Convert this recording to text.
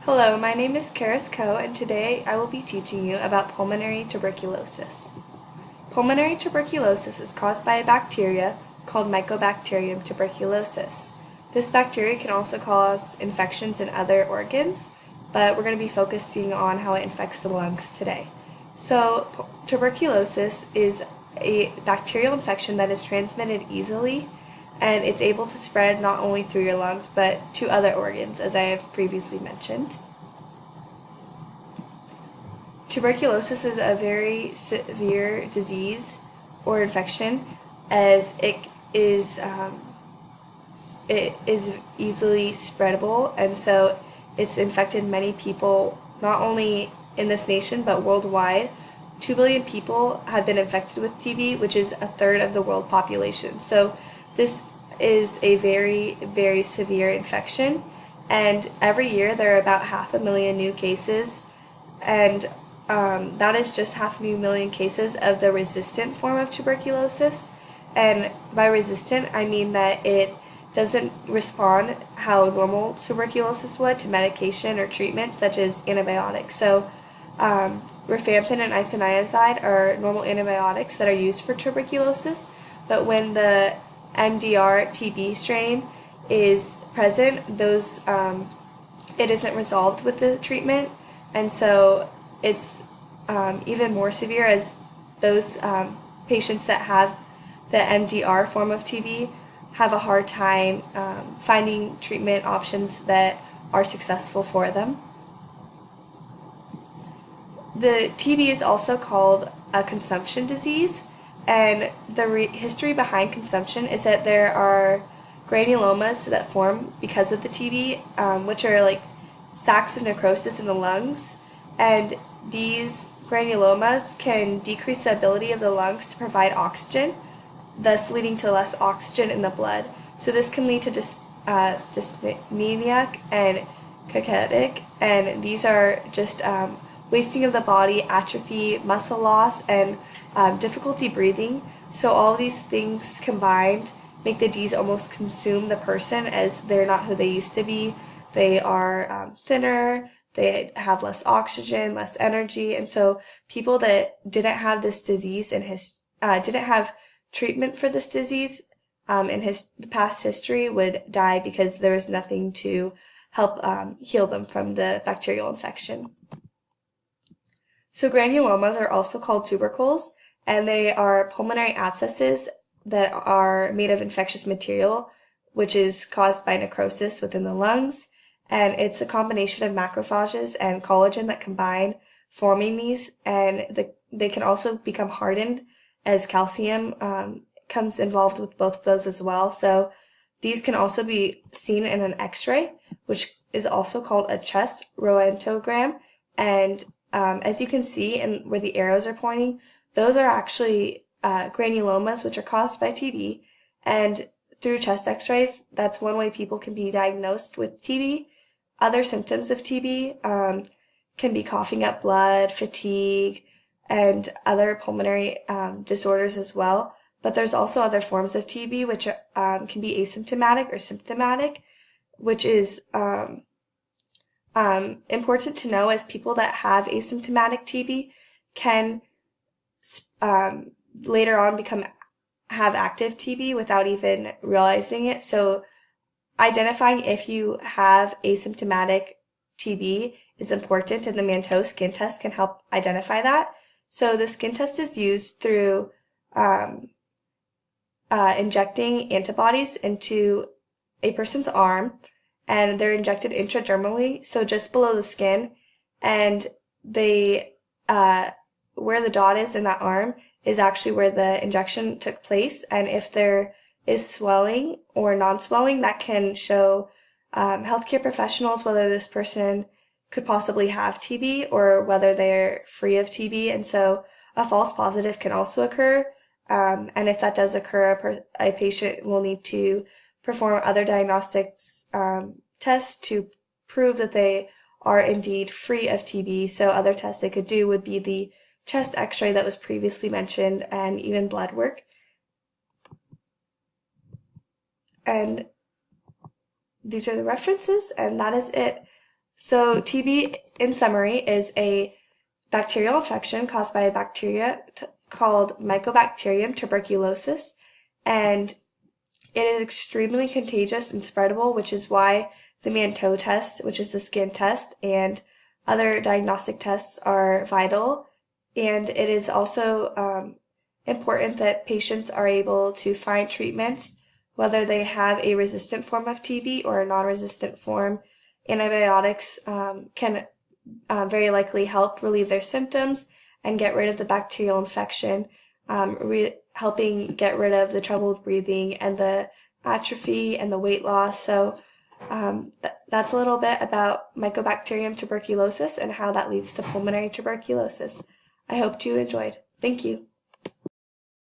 Hello, my name is Karis Coe, and today I will be teaching you about pulmonary tuberculosis. Pulmonary tuberculosis is caused by a bacteria called Mycobacterium tuberculosis. This bacteria can also cause infections in other organs, but we're going to be focusing on how it infects the lungs today. So, tuberculosis is a bacterial infection that is transmitted easily, and it's able to spread not only through your lungs but to other organs, as I have previously mentioned. Tuberculosis is a very severe disease or infection, as it is easily spreadable, and so it's infected many people, not only in this nation but worldwide. 2 billion people have been infected with TB, which is a third of the world population. So this is a very, very severe infection, and every year there are about 500,000 new cases, and that is just 500,000 cases of the resistant form of tuberculosis. And by resistant, I mean that it doesn't respond how normal tuberculosis would to medication or treatment such as antibiotics. So rifampin and isoniazid are normal antibiotics that are used for tuberculosis, but when the MDR TB strain is present, it isn't resolved with the treatment, and so it's even more severe, as those patients that have the MDR form of TB have a hard time finding treatment options that are successful for them. The TB is also called a consumption disease, and the history behind consumption is that there are granulomas that form because of the TB, which are like sacs of necrosis in the lungs, and these granulomas can decrease the ability of the lungs to provide oxygen, thus leading to less oxygen in the blood. So this can lead to dyspnea and cachectic, and these are just wasting of the body, atrophy, muscle loss, and difficulty breathing. So all of these things combined make the disease almost consume the person, as they're not who they used to be. They are thinner, they have less oxygen, less energy, and so people that didn't have this disease and didn't have treatment for this disease in past history would die because there was nothing to help heal them from the bacterial infection. So granulomas are also called tubercles, and they are pulmonary abscesses that are made of infectious material, which is caused by necrosis within the lungs, and it's a combination of macrophages and collagen that combine, forming these, and they can also become hardened, as calcium comes involved with both of those as well. So these can also be seen in an X-ray, which is also called a chest röntgenograph, and as you can see, and where the arrows are pointing, those are actually granulomas, which are caused by TB. And through chest x-rays, that's one way people can be diagnosed with TB. Other symptoms of TB can be coughing up blood, fatigue, and other pulmonary disorders as well. But there's also other forms of TB, which can be asymptomatic or symptomatic, which is important to know, as people that have asymptomatic TB can later on have active TB without even realizing it. So identifying if you have asymptomatic TB is important, and the Manteau skin test can help identify that. So the skin test is used through injecting antibodies into a person's arm, and they're injected intradermally, so just below the skin, and they where the dot is in that arm is actually where the injection took place, and if there is swelling or non-swelling, that can show healthcare professionals whether this person could possibly have TB or whether they're free of TB, and so a false positive can also occur, and if that does occur, a patient will need to perform other diagnostics tests to prove that they are indeed free of TB. So other tests they could do would be the chest x-ray that was previously mentioned, and even blood work. And these are the references, and that is it. So TB, in summary, is a bacterial infection caused by a bacteria called Mycobacterium tuberculosis, and it is extremely contagious and spreadable, which is why the man-toe test, which is the skin test, and other diagnostic tests are vital. And it is also important that patients are able to find treatments, whether they have a resistant form of TB or a non-resistant form. Antibiotics can very likely help relieve their symptoms and get rid of the bacterial infection, helping get rid of the troubled breathing and the atrophy and the weight loss. So that's a little bit about Mycobacterium tuberculosis and how that leads to pulmonary tuberculosis. I hope you enjoyed. Thank you.